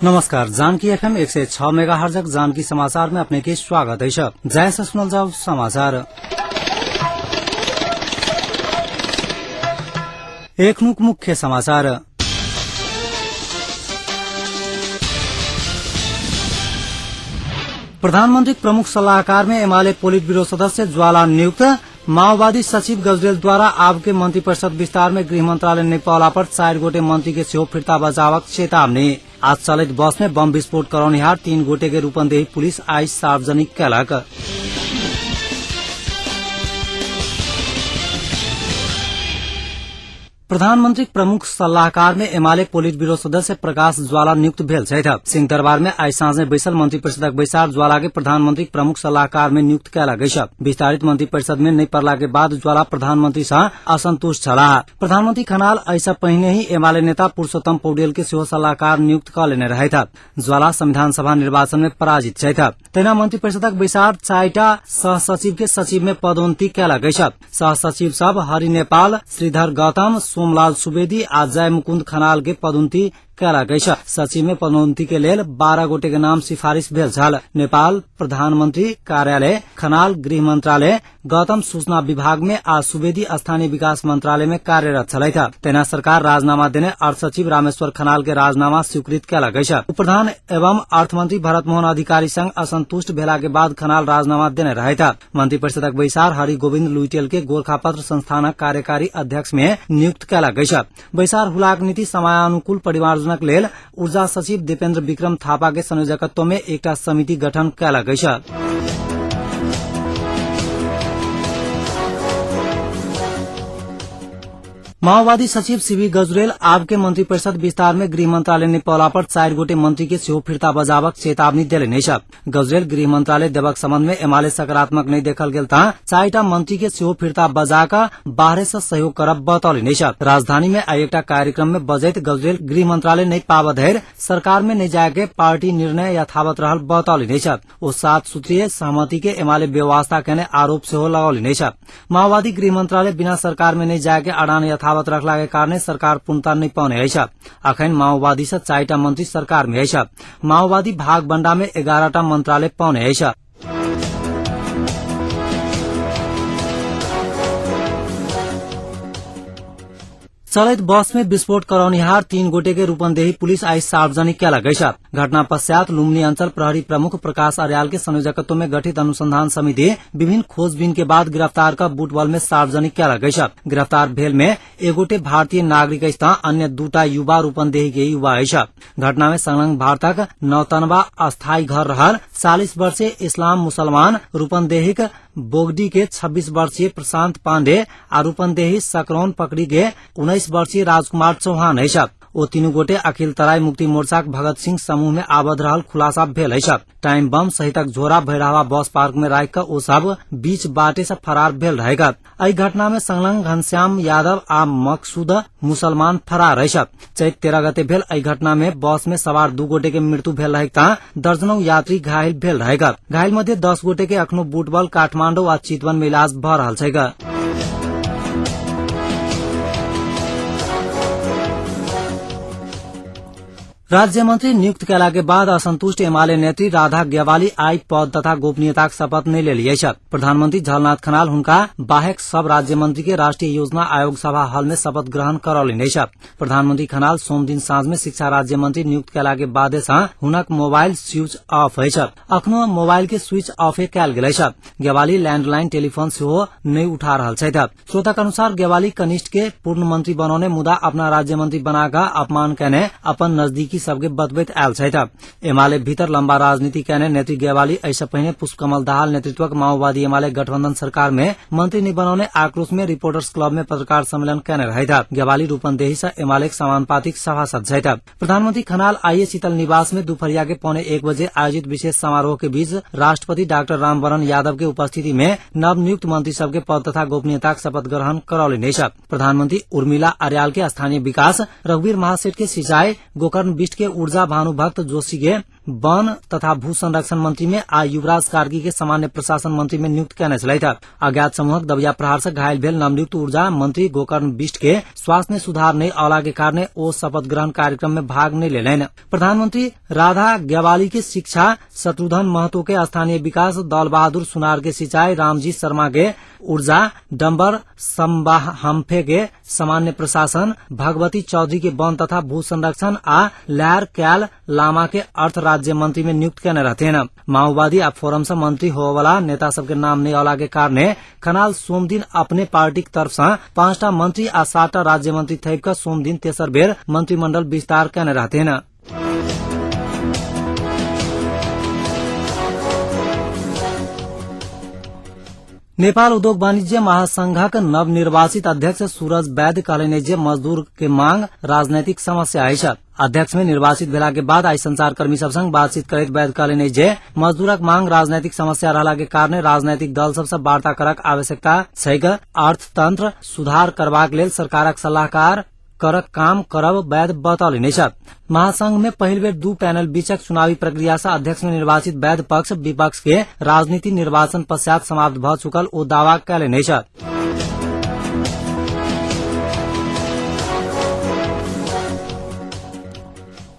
नमस्कार, Janaki FM 106 megahertz Janaki समाचार में अपने के स्वागत है। जैसा सुनल जाओ समाचार। एक मुख्य समाचार। प्रधानमंत्री प्रमुख सलाहकार में एमाले पोलिट ब्यूरो सदस्य ज्वाला नियुक्त। माओवादी सचिव गजरेलद्वारा आपके मंत्रिपरिषद विस्तार में गृह मंत्रालय नहीं पौला पर 4 गोटे मंत्री के सेहो फिर्ता बचावक चेतावनी। आज चलित बस में बम विस्फोट करौनिहार 3 गोटे के रूपन्देही पुलिस आज सार्वजनिक कैलक। प्रधानमंत्री प्रमुख सल्लाहकार में एमाले पोलिट ब्यूरो सदस्य प्रकाश ज्वाला नियुक्त भेल छथि। सिंहदरबार में आज सांझ बैसल मंत्रिपरिषदक बैसार ज्वाला के प्रधानमंत्री प्रमुख सलाहकार में नियुक्त कयल गेल। विस्तारित मंत्रिपरिषद में नहीं पड़ला के बाद ज्वाला प्रधानमंत्री से असंतुष्ट छलाह। प्रधानमंत्री खनाल ऐसा पहिने ही एमाले नेता पुरुषोत्तम पौडेल के सेहो सलाहकार नियुक्त क लेने रहेथ। ज्वाला संविधान सभा निर्वाचन में पराजित छथि। तेना मंत्रिपरिषदक बैसार 4टा सहसचिव के सचिव में पदोन्नति कयल गेल। सहसचिव सब हरि नेपाल, श्रीधर गौतम, सोमलाल सुवेदी आ जय मुकुंद खनाल के पदोन्नति कयल गेल। सचिव में पदोन्नति के लेल 12 गोटे के नाम सिफारिश भेल छल। नेपाल प्रधानमंत्री कार्यालय, खनाल गृह मंत्रालय, गौतम सूचना विभाग में आ सुवेदी स्थानीय विकास मंत्रालय में कार्यरत छलैथ। तेना सरकार राजनामा देने अर्थ सचिव रामेश्वर खनाल के राजनामा स्वीकृत कयल गेल। उपप्रधान एवं अर्थमंत्री भरत मोहन अधिकारी संग असंतुष्ट भेला के बाद खनाल राजनामा देने रहेथ। मंत्रिपरिषदक बैसार हरि गोविंद लुइटेल के गोरखापत्र संस्थानक कार्यकारी अध्यक्ष में नियुक्त कयल गेल। बैसार हुलाक नीति समयानुकूल परिमार्जनक लेल ऊर्जा सचिव दीपेन्द्र विक्रम थापा के संयोजकत्व में एकटा समिति गठन कयल गेल। माओवादी सचिव सीवी गजरेल आपके मंत्रिपरिषद विस्तार में गृह मंत्रालय ने पौला पर 4 गोटे मंत्री के सेहो फिर्ता बजावक चेतावनी देले छ। गजरेल गृह मंत्रालय देवक संबंध में एमाले सकारात्मक नहीं देखल गेल ता 4टा मंत्री के सेहो फिर्ता बजाका बाहर से सहयोग करब बतौले छ। राजधानी में एकटा कार्यक्रम में बजैत गजरेल गृह मंत्रालय नहीं पाव धैर सरकार में नहीं जाके पार्टी निर्णय यथावत रहल बतौले छ। ओ 7 सूत्रीय सहमति के एमाले व्यवस्था केने आरोप सेहो लगौले छ। माओवादी गृह मंत्रालय बिना सरकार में नहीं जाके अडान यथावत रखला के कारण सरकार पूर्णता नहीं पाउने है। अखन माओवादी से 4टा मंत्री सरकार में है। माओवादी भागबंडा में 11टा मंत्रालय पाउने है। चलित बस में विस्फोट करौनिहार 3 गोटे के रूपन्देही पुलिस आज सार्वजनिक कयल गेल। घटना पश्चात लुम्बिनी अंचल प्रहरी प्रमुख प्रकाश अर्याल के संयोजकत्व में गठित अनुसंधान समिति विभिन्न खोजबीन के बाद गिरफ्तार का बूटबल में सार्वजनिक कयल गेल। गिरफ्तार भेल में 1 गोटे भारतीय नागरिक अन्य 2टा युवा रूपन्देही के युवा है। घटना में संलग्न भारतक नौतनवा अस्थायी घर रहल 40 वर्षीय इस्लाम मुसलमान रूपन्देही बोगडी के 26 वर्षीय प्रशांत पांडे आ रूपन्देही सकरौन पकड़ी के 19 वर्षीय राजकुमार चौहान है। ओ 3 गोटे अखिल तराई मुक्ति मोर्चाक भगत सिंह समूह में आबद्ध रहल खुलासा भेल है। टाइम बम सहितक झोरा भैरहवा बस पार्क में राख ओ सब बीच बाटे से फरार भेल रहेगा। एहि घटना में संलग्न घनश्याम यादव आ मकसूद मुसलमान फरार है। चैत 13 गते भेल एहि घटना में बस में सवार 2 गोटे के मृत्यु भेल रहेगा। दर्जनों यात्री घायल भेल रहेगा। घायल मध्ये 10 गोटे के अखनो बूटबल काठमांडू आ चितवन में इलाज भ रहल छैगा। राज्य मंत्री नियुक्त कैला के बाद असंतुष्ट एमाले नेत्री राधा ग्यावाली आई पद तथा गोपनीयता शपथ नहीं ले लिए। प्रधानमंत्री झलनाथ खनाल हुनका बाहेक सब राज्य मंत्री के राष्ट्रीय योजना आयोग सभा हॉल में शपथ ग्रहण करौले। प्रधानमंत्री खनाल सोम दिन साँझ में शिक्षा राज्य मंत्री नियुक्त कैला के बाद हुनक मोबाइल स्विच ऑफ है। अखनो मोबाइल के स्विच ऑफ कैल गेल। ग्यावाली लैंडलाइन टेलीफोन सेहो नहीं उठा रहल छथि। श्रोताक अनुसार ग्यावाली कनिष्ठ के पूर्ण मंत्री बनौने मुदा अपना राज्य मंत्री बनाका अपमान कैने अपन नजदीकी सबके बतबैत आयल छथि। एमाले भीतर लंबा राजनीति कैने नेत्री ग्यावाली ऐसा पहिने पुष्पकमल दाहाल नेतृत्वक माओवादी एमाले गठबंधन सरकार में मंत्री नहीं बनाउने आक्रोश में रिपोर्टर्स क्लब में पत्रकार सम्मेलन कैने रहेथि। ग्यावाली रूपन्देही से एमाले समानुपातिक सभासद छथि। प्रधानमंत्री खनाल आइए शीतल निवास में दोपहरिया के 1:15 बजे आयोजित विशेष समारोह के बीच राष्ट्रपति डॉक्टर रामवरण यादव के उपस्थिति में नवनियुक्त मंत्री सबके पद तथा गोपनीयता शपथ ग्रहण करौले। प्रधानमंत्री उर्मिला अर्याल के स्थानीय विकास, रघुवीर महासेठ के सिंचाई, गोकर्ण बिष्ट के ऊर्जा, भानुभक्त जोशी के वन तथा भू संरक्षण मंत्री में आ युवराज कार्की के सामान्य प्रशासन मंत्री में नियुक्त करने चलाई था। अज्ञात समूहक दबिया प्रहार से घायल भेल नवनियुक्त ऊर्जा मंत्री गोकर्ण बिष्ट के स्वास्थ्य में सुधार नहीं आला के कारण ओ शपथ ग्रहण कार्यक्रम में भाग नहीं ले। प्रधानमंत्री राधा ग्यावाली के शिक्षा, शत्रुघ्न महतो के स्थानीय विकास, दल बहादुर सुनार के सिंचाई, रामजी शर्मा के ऊर्जा, डम्बर सम्बाहम्फे के सामान्य प्रशासन, भगवती चौधरी के वन तथा भू संरक्षण आ लहर क्याल लामा के अर्थ राज्य मंत्री में नियुक्त करने रहते हैं। माओवादी आ फोरम से मंत्री हो वाला नेता सबके नाम नहीं आला के कारण खनाल सोमदिन अपने पार्टी की तरफ से 5टा मंत्री आ 7टा राज्य मंत्री थैप सोमदिन तेसर बेर मंत्रिमंडल विस्तार करने रहते हैं। नेपाल उद्योग वाणिज्य महासंघक नवनिर्वाचित अध्यक्ष सूरज वैद्य कहलनि जे मजदूर के मांग राजनैतिक समस्या अछि। अध्यक्ष में निर्वाचित भेला के बाद आई संचारकर्मी सब संग बातचीत करैत वैद्य कहलनि जे मजदूरक मांग राजनैतिक समस्या रहला के कारण राजनैतिक दल सब से वार्ता करक आवश्यकता छैक। अर्थतंत्र सुधार करबाक लेल सरकारक सलाहकार करक काम करब वैद्य बतौलनि छथि। महासंघ में पहिल बेर 2 पैनल बीचक चुनावी प्रक्रिया से अध्यक्ष में निर्वाचित वैद्य पक्ष विपक्ष के राजनीति निर्वाचन पश्चात समाप्त भ चुकल ओ दावा कयलनि छथि।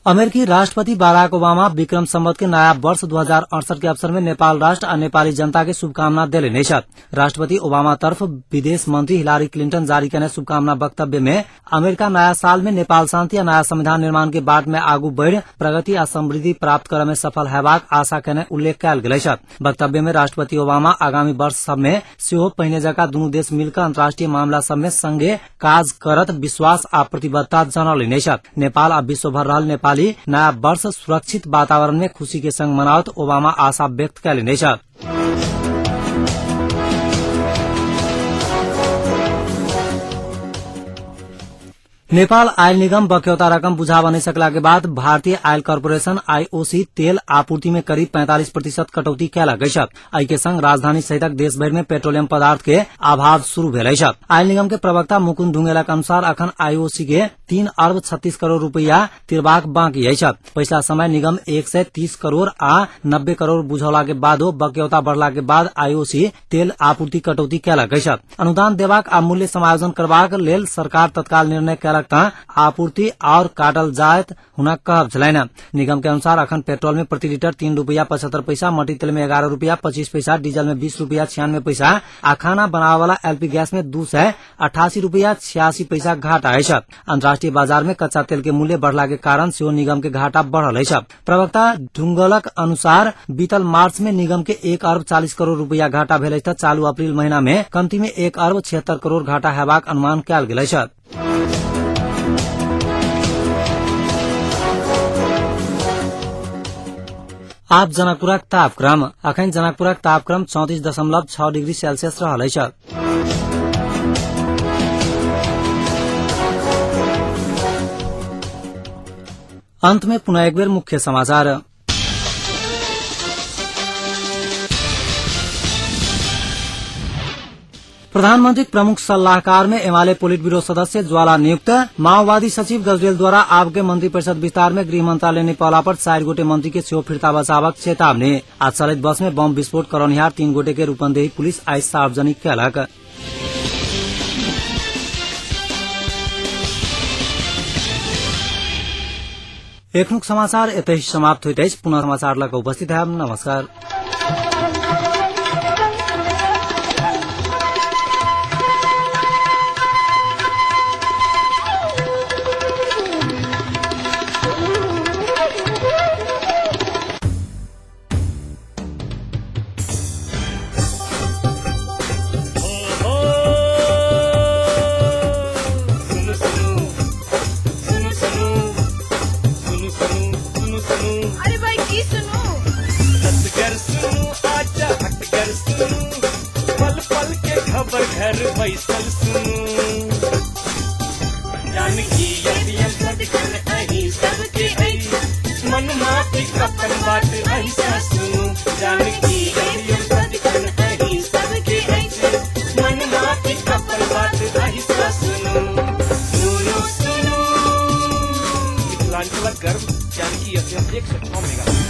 अमेरिकी राष्ट्रपति बाराक ओबामा विक्रम संवत के नया वर्ष 2068 के अवसर में नेपाल राष्ट्र और नेपाली जनता के शुभकामना देले छथि। राष्ट्रपति ओबामा तरफ विदेश मंत्री हिलारी क्लिंटन जारी करने शुभकामना वक्तव्य में अमेरिका नया साल में नेपाल शांति और नया संविधान निर्माण के बाट में आगू बढ़ प्रगति और समृद्धि प्राप्त करे में सफल हेबाक आशा करने उल्लेख कयल गेल छथि। वक्तव्य में राष्ट्रपति ओबामा आगामी वर्ष सब में सेहो पहिने जकाँ दुनू देश मिलकर अंतर्राष्ट्रीय मामला सब में संगे काज करत विश्वास आ प्रतिबद्धता जनौलनि छथि। नेपाल आ विश्व भर रहल नेपाली नया वर्ष सुरक्षित वातावरण में खुशी के संग मनावत ओबामा आशा व्यक्त कयलनि छथि। नेपाल आयल निगम बक्यौता रकम बुझाव नहीं सकला के बाद भारतीय आयल कॉर्पोरेशन आईओसी तेल आपूर्ति में करीब 45% कटौती कयलक अछि। एहि के संग राजधानी सहितक देश भर में पेट्रोलियम पदार्थ के अभाव शुरू भेल अछि। आयल निगम के प्रवक्ता मुकुंद ढुंगेला के अनुसार अखन आईओसी के 3 अरब 36 करोड़ रुपया तिरबाक बाकी अछि। पिछला समय निगम 130 करोड़ आ 90 करोड़ बुझौला के बादो बक्यौता बढ़ला के बाद आईओसी तेल आपूर्ति कटौती कयलक अछि। अनुदान देबाक आ मूल्य समायोजन करबाक लेल सरकार तत्काल निर्णय कयलक आपूर्ति और काटल जायत हुनक कहब छलैन। निगम के अनुसार अखन पेट्रोल में प्रति लीटर 3 रुपया 75 पैसा, मट्टी तेल में 11 रुपया 25 पैसा, डीजल में 20 रुपया 96 पैसा आ खाना बनावे वाला एलपी गैस में 288 रुपया 86 पैसा घाटा अछि। अंतर्राष्ट्रीय बाजार में कच्चा तेल के मूल्य बढ़ला के कारण सेहो निगम के घाटा बढ़ल अछि। प्रवक्ता ढुंगलक अनुसार बीतल मार्च में निगम के 1 अरब 40 करोड़ रुपया घाटा भेल अछि। चालू अप्रैल महीना में कमती में 1 अरब 76 करोड़ घाटा हेबाक अनुमान कयल गेल अछि। आप जनकपुरक तापक्रम अखन जनकपुरक तापक्रम 34.6 डिग्री सेल्सियस रहल अछि। अंत में पुनः एक बेर मुख्य समाचार। प्रधानमंत्री प्रमुख सलाहकार में एमाले पोलिट ब्यूरो सदस्य ज्वाला नियुक्त। माओवादी सचिव गजरेल द्वारा आपके मंत्री परिषद विस्तार में गृह मंत्रालय ने पहला पर 4 गोटे मंत्री के सेहो फिरता बचावक चेतावनी। आज चलित बस में बम विस्फोट करनिहार 3 गोटे के रूपन्देही पुलिस आज सार्वजनिक कयलक। एखनुक समाचार एतहि समाप्त होइत अछि। पुनः समाचार लग उपस्थित है। नमस्कार। घर बैसल सुनू जानकी यदि सदकन अही सबके आई मन माटी कपन बात ऐसा सुनू जानकी यदि सदकन अही सबके आई मन माटी कपन बात ऐसा सुनू सुनू सुनू मिथिलांचल गर्व जानकी यदि 106 मेगा